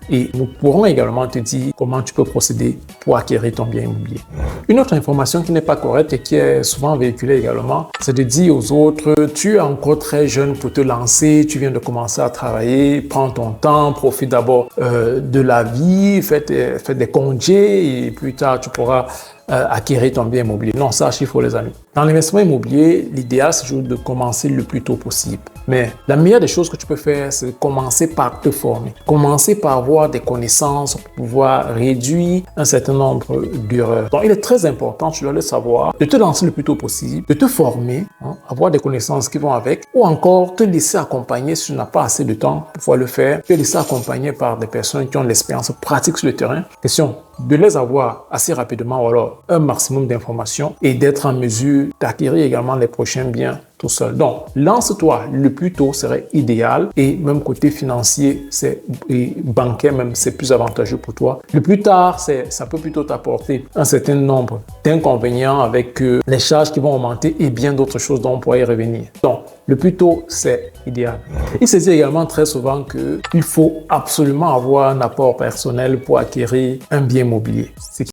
et nous pourrons également te dire comment tu peux procéder pour acquérir ton bien immobilier. Une autre information qui n'est pas correcte et qui est souvent véhiculée également, c'est de dire aux autres, tu es encore très jeune pour te lancer, tu viens de commencer à travailler, prends ton temps, profite d'abord de la vie, fais des congés et plus tard tu pourras acquérir ton bien immobilier. Non, ça, il faut les amis. Dans l'investissement immobilier, l'idéal, c'est toujours de commencer le plus tôt possible. Mais la meilleure des choses que tu peux faire, c'est de commencer par te former. Commencer par avoir des connaissances pour pouvoir réduire un certain nombre d'erreurs. Donc, il est très important, tu dois le savoir, de te lancer le plus tôt possible, de te former, avoir des connaissances qui vont avec, ou encore te laisser accompagner si tu n'as pas assez de temps pour pouvoir le faire, te laisser accompagner par des personnes qui ont de l'expérience pratique sur le terrain. Question de les avoir assez rapidement ou alors un maximum d'informations et d'être en mesure d'acquérir également les prochains biens tout seul. Donc, lance-toi le plus tôt serait idéal et même côté financier et bancaire même, c'est plus avantageux pour toi. Le plus tard, ça peut plutôt t'apporter un certain nombre d'inconvénients avec les charges qui vont augmenter et bien d'autres choses dont on pourrait y revenir. Donc, le plus tôt, c'est idéal. Il se dit également très souvent qu'il faut absolument avoir un apport personnel pour acquérir un bien immobilier.